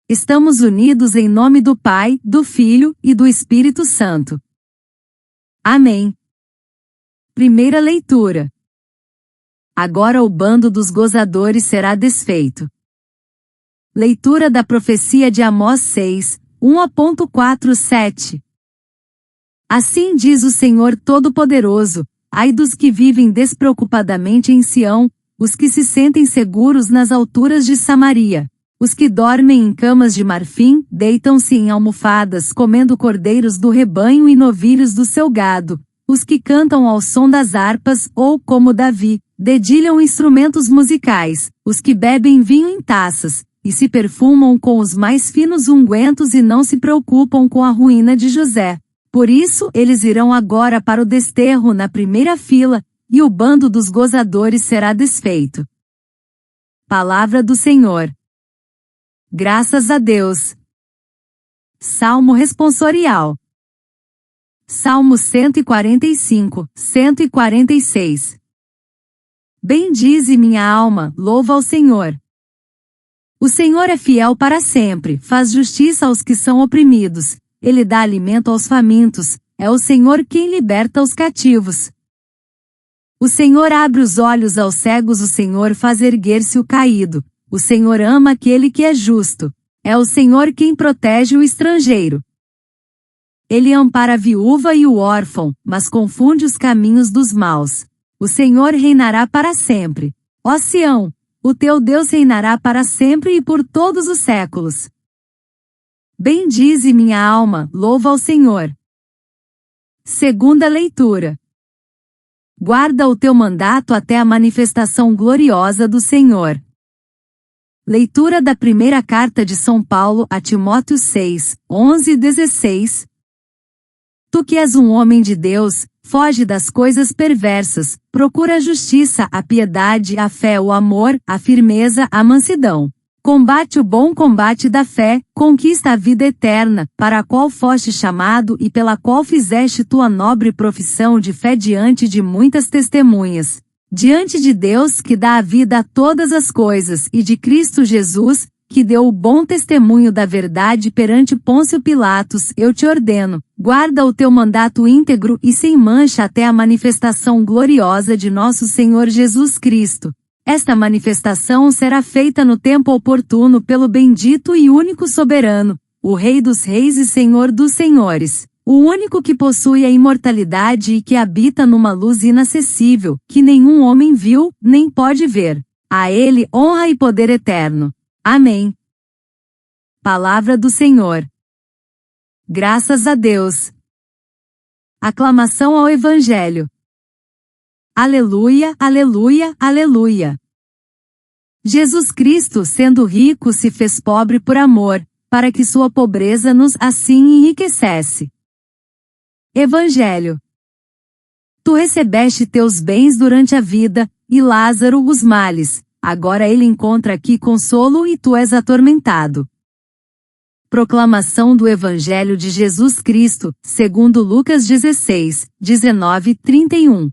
Estamos unidos em nome do Pai, do Filho e do Espírito Santo. Amém. Primeira leitura. Agora o bando dos gozadores será desfeito. Leitura da profecia de Amós 6, 1-4-7. Assim diz o Senhor Todo-Poderoso: ai dos que vivem despreocupadamente em Sião, os que se sentem seguros nas alturas de Samaria. Os que dormem em camas de marfim, deitam-se em almofadas comendo cordeiros do rebanho e novilhos do seu gado. Os que cantam ao som das harpas, ou, como Davi, dedilham instrumentos musicais. Os que bebem vinho em taças, e se perfumam com os mais finos ungüentos e não se preocupam com a ruína de José. Por isso, eles irão agora para o desterro na primeira fila, e o bando dos gozadores será desfeito. Palavra do Senhor. Graças a Deus. Salmo responsorial. Salmo 145, 146. Bendize minha alma, louva ao Senhor. O Senhor é fiel para sempre, faz justiça aos que são oprimidos, Ele dá alimento aos famintos, é o Senhor quem liberta os cativos. O Senhor abre os olhos aos cegos, o Senhor faz erguer-se o caído. O Senhor ama aquele que é justo. É o Senhor quem protege o estrangeiro. Ele ampara a viúva e o órfão, mas confunde os caminhos dos maus. O Senhor reinará para sempre. Ó Sião, o teu Deus reinará para sempre e por todos os séculos. Bendize minha alma, louva ao Senhor. Segunda leitura. Guarda o teu mandato até a manifestação gloriosa do Senhor. Leitura da primeira carta de São Paulo a Timóteo 6, 11-16. Tu que és um homem de Deus, foge das coisas perversas, procura a justiça, a piedade, a fé, o amor, a firmeza, a mansidão. Combate o bom combate da fé, conquista a vida eterna, para a qual foste chamado e pela qual fizeste tua nobre profissão de fé diante de muitas testemunhas. Diante de Deus que dá a vida a todas as coisas e de Cristo Jesus, que deu o bom testemunho da verdade perante Pôncio Pilatos, eu te ordeno, guarda o teu mandato íntegro e sem mancha até a manifestação gloriosa de nosso Senhor Jesus Cristo. Esta manifestação será feita no tempo oportuno pelo bendito e único soberano, o Rei dos Reis e Senhor dos Senhores. O único que possui a imortalidade e que habita numa luz inacessível, que nenhum homem viu, nem pode ver. A Ele honra e poder eterno. Amém. Palavra do Senhor. Graças a Deus. Aclamação ao Evangelho. Aleluia, aleluia, aleluia. Jesus Cristo, sendo rico, se fez pobre por amor, para que sua pobreza nos assim enriquecesse. Evangelho. Tu recebeste teus bens durante a vida, e Lázaro os males, agora ele encontra aqui consolo e tu és atormentado. Proclamação do Evangelho de Jesus Cristo, segundo Lucas 16, 19-31.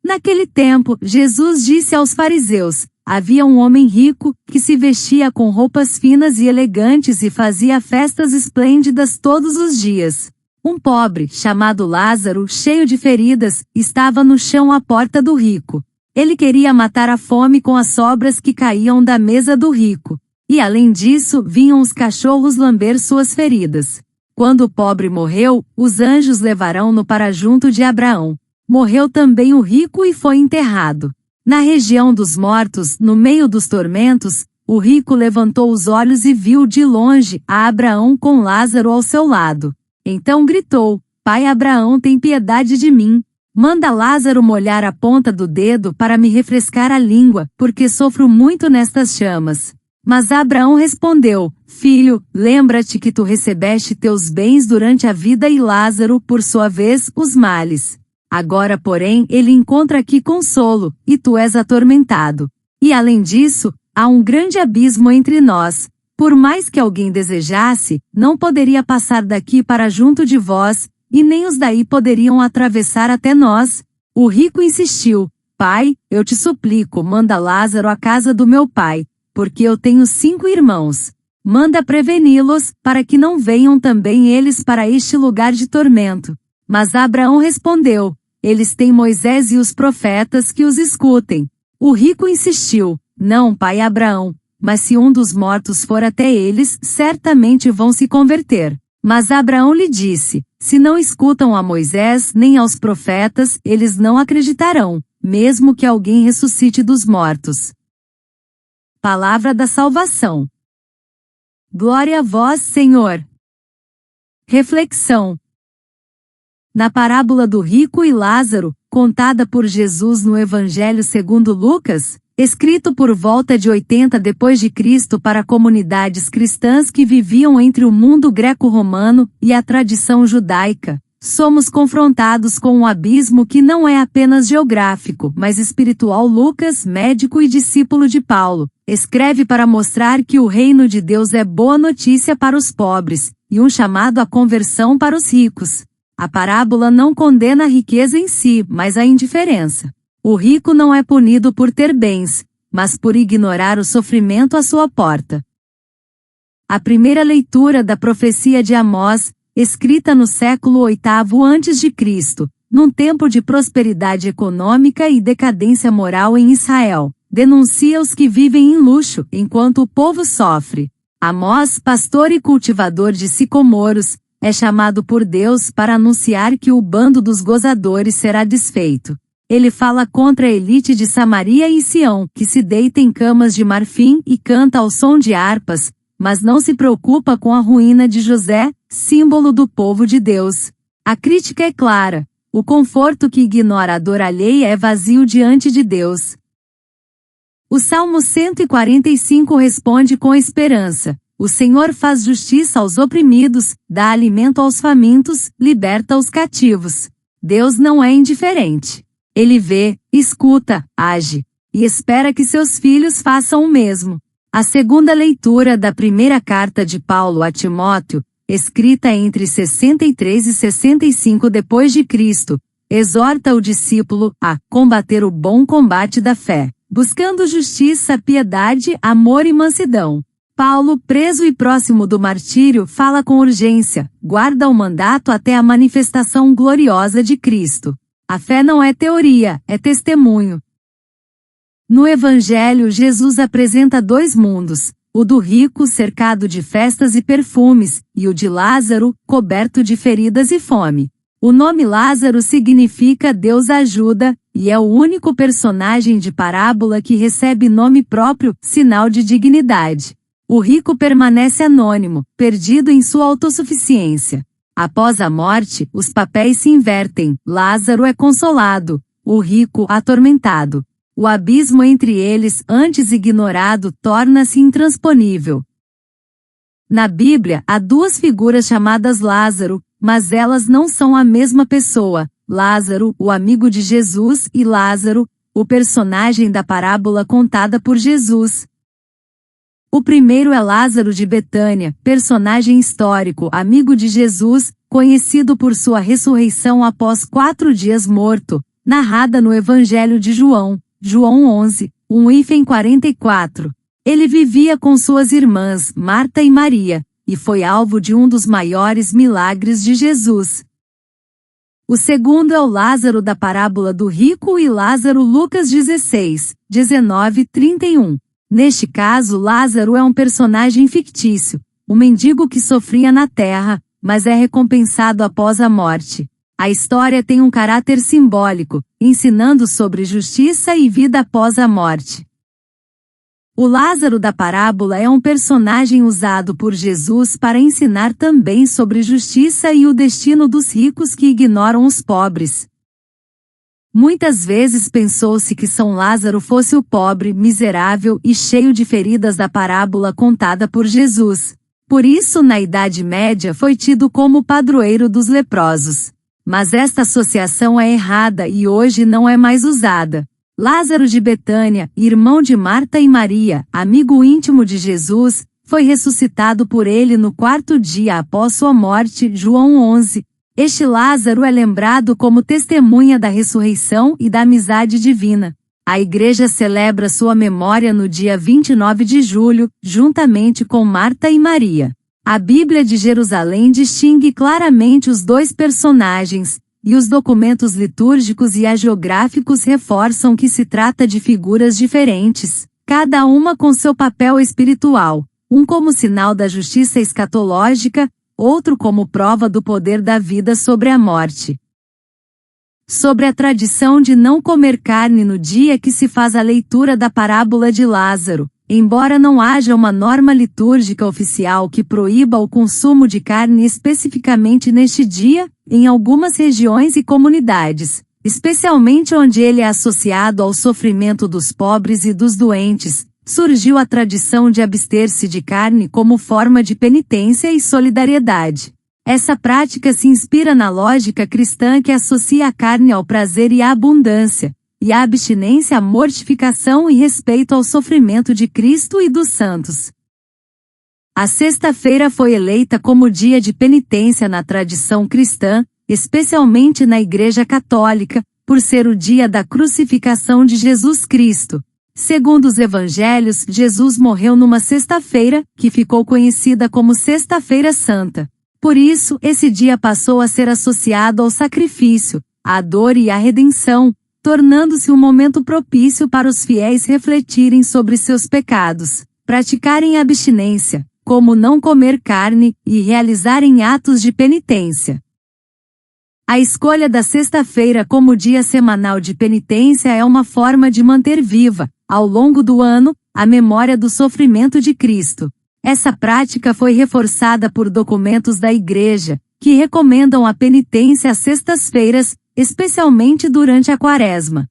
Naquele tempo, Jesus disse aos fariseus: havia um homem rico, que se vestia com roupas finas e elegantes e fazia festas esplêndidas todos os dias. Um pobre, chamado Lázaro, cheio de feridas, estava no chão à porta do rico. Ele queria matar a fome com as sobras que caíam da mesa do rico. E além disso, vinham os cachorros lamber suas feridas. Quando o pobre morreu, os anjos levarão-no para junto de Abraão. Morreu também o rico e foi enterrado. Na região dos mortos, no meio dos tormentos, o rico levantou os olhos e viu de longe a Abraão com Lázaro ao seu lado. Então gritou: Pai Abraão, tem piedade de mim. Manda Lázaro molhar a ponta do dedo para me refrescar a língua, porque sofro muito nestas chamas. Mas Abraão respondeu: Filho, lembra-te que tu recebeste teus bens durante a vida e Lázaro, por sua vez, os males. Agora, porém, ele encontra aqui consolo, e tu és atormentado. E além disso, há um grande abismo entre nós. Por mais que alguém desejasse, não poderia passar daqui para junto de vós, e nem os daí poderiam atravessar até nós. O rico insistiu: Pai, eu te suplico, manda Lázaro à casa do meu pai, porque eu tenho 5 irmãos. manda preveni-los, para que não venham também eles para este lugar de tormento. Mas Abraão respondeu: eles têm Moisés e os profetas que os escutem. O rico insistiu: não, pai Abraão, mas se um dos mortos for até eles, certamente vão se converter. Mas Abraão lhe disse: se não escutam a Moisés nem aos profetas, eles não acreditarão, mesmo que alguém ressuscite dos mortos. Palavra da salvação. Glória a vós, Senhor. Reflexão. Na parábola do rico e Lázaro, contada por Jesus no Evangelho segundo Lucas, escrito por volta de 80 d.C. para comunidades cristãs que viviam entre o mundo greco-romano e a tradição judaica, somos confrontados com um abismo que não é apenas geográfico, mas espiritual. Lucas, médico e discípulo de Paulo, escreve para mostrar que o reino de Deus é boa notícia para os pobres, e um chamado à conversão para os ricos. A parábola não condena a riqueza em si, mas a indiferença. O rico não é punido por ter bens, mas por ignorar o sofrimento à sua porta. A primeira leitura da profecia de Amós, escrita no século VIII a.C., num tempo de prosperidade econômica e decadência moral em Israel, denuncia os que vivem em luxo, enquanto o povo sofre. Amós, pastor e cultivador de sicomoros, é chamado por Deus para anunciar que o bando dos gozadores será desfeito. Ele fala contra a elite de Samaria e Sião, que se deita em camas de marfim e canta ao som de harpas, mas não se preocupa com a ruína de José, símbolo do povo de Deus. A crítica é clara: o conforto que ignora a dor alheia é vazio diante de Deus. O Salmo 145 responde com esperança: o Senhor faz justiça aos oprimidos, dá alimento aos famintos, liberta os cativos. Deus não é indiferente. Ele vê, escuta, age, e espera que seus filhos façam o mesmo. A segunda leitura da primeira carta de Paulo a Timóteo, escrita entre 63 e 65 d.C., exorta o discípulo a combater o bom combate da fé, buscando justiça, piedade, amor e mansidão. Paulo, preso e próximo do martírio, fala com urgência: guarda o mandato até a manifestação gloriosa de Cristo. A fé não é teoria, é testemunho. No Evangelho, Jesus apresenta dois mundos: o do rico cercado de festas e perfumes, e o de Lázaro, coberto de feridas e fome. O nome Lázaro significa Deus ajuda, e é o único personagem de parábola que recebe nome próprio, sinal de dignidade. O rico permanece anônimo, perdido em sua autossuficiência. Após a morte, os papéis se invertem: Lázaro é consolado, o rico atormentado. O abismo entre eles, antes ignorado, torna-se intransponível. Na Bíblia, há duas figuras chamadas Lázaro, mas elas não são a mesma pessoa: Lázaro, o amigo de Jesus, e Lázaro, o personagem da parábola contada por Jesus. O primeiro é Lázaro de Betânia, personagem histórico, amigo de Jesus, conhecido por sua ressurreição após 4 dias morto, narrada no Evangelho de João, João 11, 1-44. Ele vivia com suas irmãs, Marta e Maria, e foi alvo de um dos maiores milagres de Jesus. O segundo é o Lázaro da parábola do rico e Lázaro, Lucas 16, 19-31. Neste caso, Lázaro é um personagem fictício, um mendigo que sofria na terra, mas é recompensado após a morte. A história tem um caráter simbólico, ensinando sobre justiça e vida após a morte. O Lázaro da parábola é um personagem usado por Jesus para ensinar também sobre justiça e o destino dos ricos que ignoram os pobres. Muitas vezes pensou-se que São Lázaro fosse o pobre, miserável e cheio de feridas da parábola contada por Jesus. Por isso, na Idade Média foi tido como padroeiro dos leprosos. Mas esta associação é errada e hoje não é mais usada. Lázaro de Betânia, irmão de Marta e Maria, amigo íntimo de Jesus, foi ressuscitado por ele no 4º dia após sua morte, João 11. Este Lázaro é lembrado como testemunha da ressurreição e da amizade divina. A Igreja celebra sua memória no dia 29 de julho, juntamente com Marta e Maria. A Bíblia de Jerusalém distingue claramente os dois personagens, e os documentos litúrgicos e hagiográficos reforçam que se trata de figuras diferentes, cada uma com seu papel espiritual, um como sinal da justiça escatológica, outro como prova do poder da vida sobre a morte. Sobre a tradição de não comer carne no dia que se faz a leitura da parábola de Lázaro, embora não haja uma norma litúrgica oficial que proíba o consumo de carne especificamente neste dia, em algumas regiões e comunidades, especialmente onde ele é associado ao sofrimento dos pobres e dos doentes, surgiu a tradição de abster-se de carne como forma de penitência e solidariedade. Essa prática se inspira na lógica cristã que associa a carne ao prazer e à abundância, e a abstinência à mortificação e respeito ao sofrimento de Cristo e dos santos. A sexta-feira foi eleita como dia de penitência na tradição cristã, especialmente na Igreja Católica, por ser o dia da crucificação de Jesus Cristo. Segundo os evangelhos, Jesus morreu numa sexta-feira, que ficou conhecida como Sexta-feira Santa. Por isso, esse dia passou a ser associado ao sacrifício, à dor e à redenção, tornando-se um momento propício para os fiéis refletirem sobre seus pecados, praticarem abstinência, como não comer carne, e realizarem atos de penitência. A escolha da sexta-feira como dia semanal de penitência é uma forma de manter viva, ao longo do ano, a memória do sofrimento de Cristo. Essa prática foi reforçada por documentos da Igreja, que recomendam a penitência às sextas-feiras, especialmente durante a Quaresma.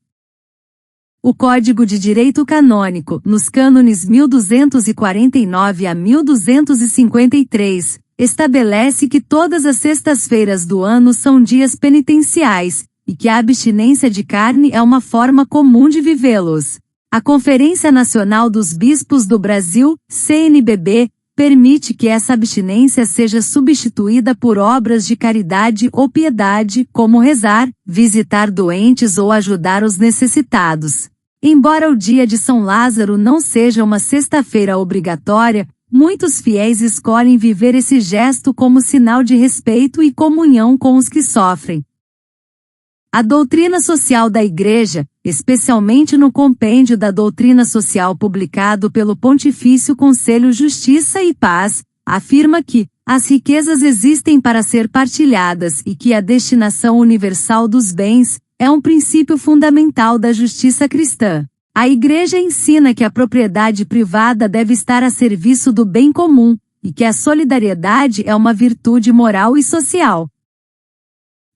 O Código de Direito Canônico, nos cânones 1249 a 1253, estabelece que todas as sextas-feiras do ano são dias penitenciais, e que a abstinência de carne é uma forma comum de vivê-los. A Conferência Nacional dos Bispos do Brasil, CNBB, permite que essa abstinência seja substituída por obras de caridade ou piedade, como rezar, visitar doentes ou ajudar os necessitados. Embora o dia de São Lázaro não seja uma sexta-feira obrigatória, muitos fiéis escolhem viver esse gesto como sinal de respeito e comunhão com os que sofrem. A doutrina social da Igreja, especialmente no Compêndio da Doutrina Social publicado pelo Pontifício Conselho Justiça e Paz, afirma que as riquezas existem para ser partilhadas e que a destinação universal dos bens é um princípio fundamental da justiça cristã. A Igreja ensina que a propriedade privada deve estar a serviço do bem comum, e que a solidariedade é uma virtude moral e social.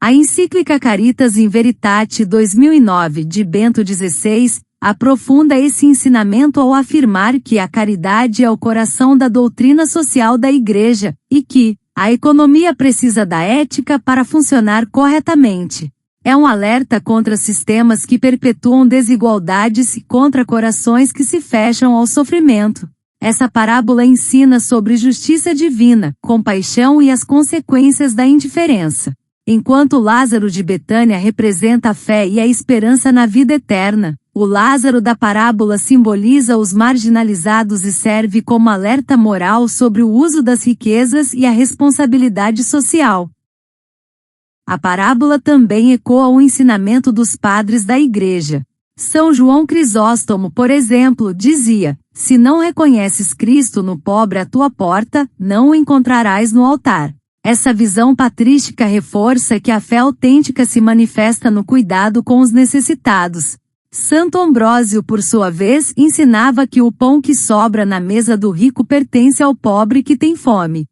A encíclica Caritas in Veritate 2009 de Bento XVI aprofunda esse ensinamento ao afirmar que a caridade é o coração da doutrina social da Igreja, e que a economia precisa da ética para funcionar corretamente. É um alerta contra sistemas que perpetuam desigualdades e contra corações que se fecham ao sofrimento. Essa parábola ensina sobre justiça divina, compaixão e as consequências da indiferença. Enquanto Lázaro de Betânia representa a fé e a esperança na vida eterna, o Lázaro da parábola simboliza os marginalizados e serve como alerta moral sobre o uso das riquezas e a responsabilidade social. A parábola também ecoa o ensinamento dos padres da Igreja. São João Crisóstomo, por exemplo, dizia: "Se não reconheces Cristo no pobre à tua porta, não o encontrarás no altar." Essa visão patrística reforça que a fé autêntica se manifesta no cuidado com os necessitados. Santo Ambrósio, por sua vez, ensinava que o pão que sobra na mesa do rico pertence ao pobre que tem fome.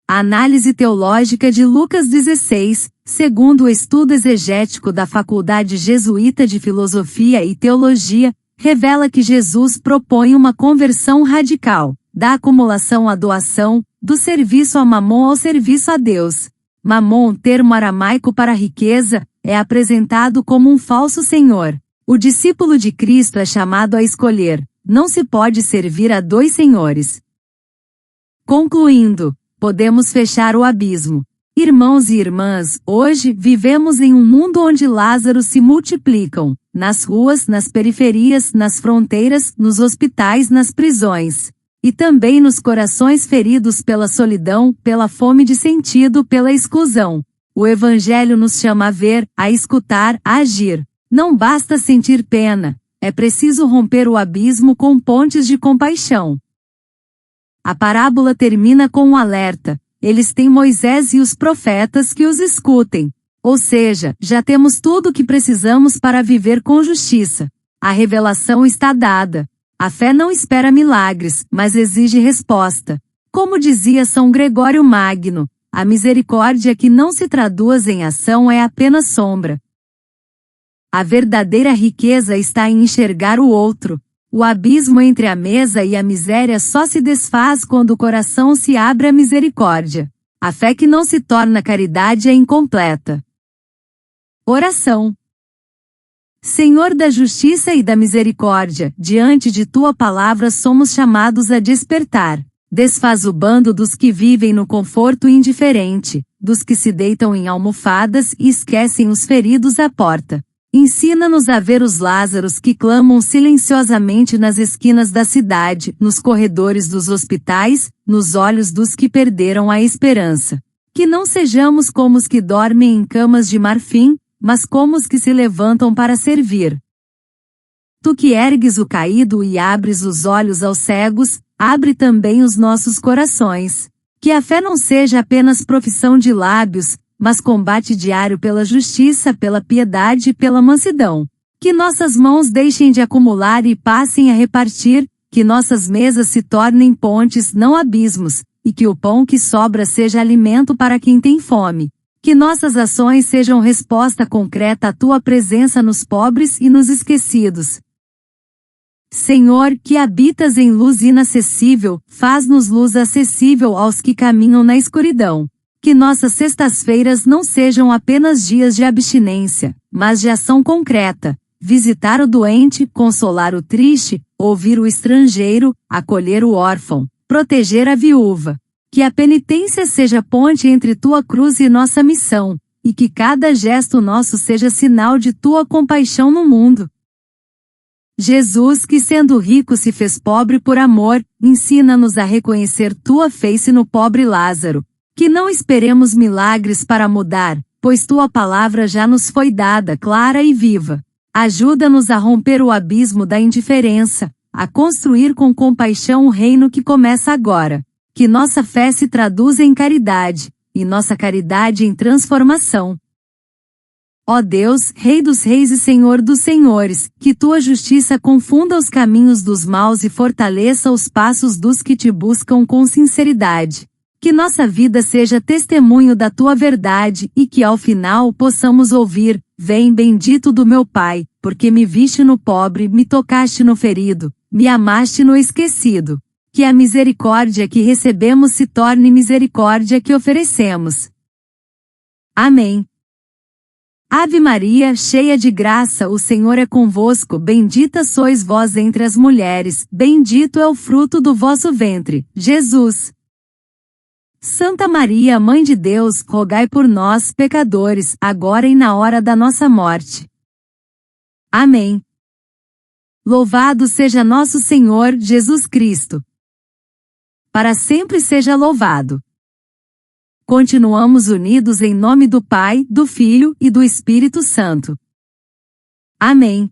A análise teológica de Lucas 16, segundo o estudo exegético da Faculdade Jesuíta de Filosofia e Teologia, revela que Jesus propõe uma conversão radical, da acumulação à doação, do serviço a Mamon ao serviço a Deus. Mamon, termo aramaico para riqueza, é apresentado como um falso senhor. O discípulo de Cristo é chamado a escolher: não se pode servir a dois senhores. Concluindo, podemos fechar o abismo. Irmãos e irmãs, hoje vivemos em um mundo onde Lázaros se multiplicam, nas ruas, nas periferias, nas fronteiras, nos hospitais, nas prisões. E também nos corações feridos pela solidão, pela fome de sentido, pela exclusão. O Evangelho nos chama a ver, a escutar, a agir. Não basta sentir pena, é preciso romper o abismo com pontes de compaixão. A parábola termina com um alerta: eles têm Moisés e os profetas que os escutem. Ou seja, já temos tudo o que precisamos para viver com justiça. A revelação está dada. A fé não espera milagres, mas exige resposta. Como dizia São Gregório Magno, a misericórdia que não se traduz em ação é apenas sombra. A verdadeira riqueza está em enxergar o outro. O abismo entre a mesa e a miséria só se desfaz quando o coração se abre à misericórdia. A fé que não se torna caridade é incompleta. Oração. Senhor da justiça e da misericórdia, diante de tua palavra somos chamados a despertar. Desfaz o bando dos que vivem no conforto indiferente, dos que se deitam em almofadas e esquecem os feridos à porta. Ensina-nos a ver os Lázaros que clamam silenciosamente nas esquinas da cidade, nos corredores dos hospitais, nos olhos dos que perderam a esperança. Que não sejamos como os que dormem em camas de marfim, mas como os que se levantam para servir. Tu que ergues o caído e abres os olhos aos cegos, abre também os nossos corações. Que a fé não seja apenas profissão de lábios, mas combate diário pela justiça, pela piedade e pela mansidão. Que nossas mãos deixem de acumular e passem a repartir, que nossas mesas se tornem pontes, não abismos, e que o pão que sobra seja alimento para quem tem fome. Que nossas ações sejam resposta concreta à tua presença nos pobres e nos esquecidos. Senhor, que habitas em luz inacessível, faz-nos luz acessível aos que caminham na escuridão. Que nossas sextas-feiras não sejam apenas dias de abstinência, mas de ação concreta. Visitar o doente, consolar o triste, ouvir o estrangeiro, acolher o órfão, proteger a viúva. Que a penitência seja ponte entre tua cruz e nossa missão, e que cada gesto nosso seja sinal de tua compaixão no mundo. Jesus, que sendo rico se fez pobre por amor, ensina-nos a reconhecer tua face no pobre Lázaro. Que não esperemos milagres para mudar, pois tua palavra já nos foi dada clara e viva. Ajuda-nos a romper o abismo da indiferença, a construir com compaixão o reino que começa agora. Que nossa fé se traduza em caridade, e nossa caridade em transformação. Ó Deus, Rei dos reis e Senhor dos senhores, que tua justiça confunda os caminhos dos maus e fortaleça os passos dos que te buscam com sinceridade. Que nossa vida seja testemunho da tua verdade e que ao final possamos ouvir: vem bendito do meu Pai, porque me viste no pobre, me tocaste no ferido, me amaste no esquecido. Que a misericórdia que recebemos se torne misericórdia que oferecemos. Amém. Ave Maria, cheia de graça, o Senhor é convosco, bendita sois vós entre as mulheres, bendito é o fruto do vosso ventre, Jesus. Santa Maria, Mãe de Deus, rogai por nós, pecadores, agora e na hora da nossa morte. Amém. Louvado seja nosso Senhor Jesus Cristo. Para sempre seja louvado. Continuamos unidos em nome do Pai, do Filho e do Espírito Santo. Amém.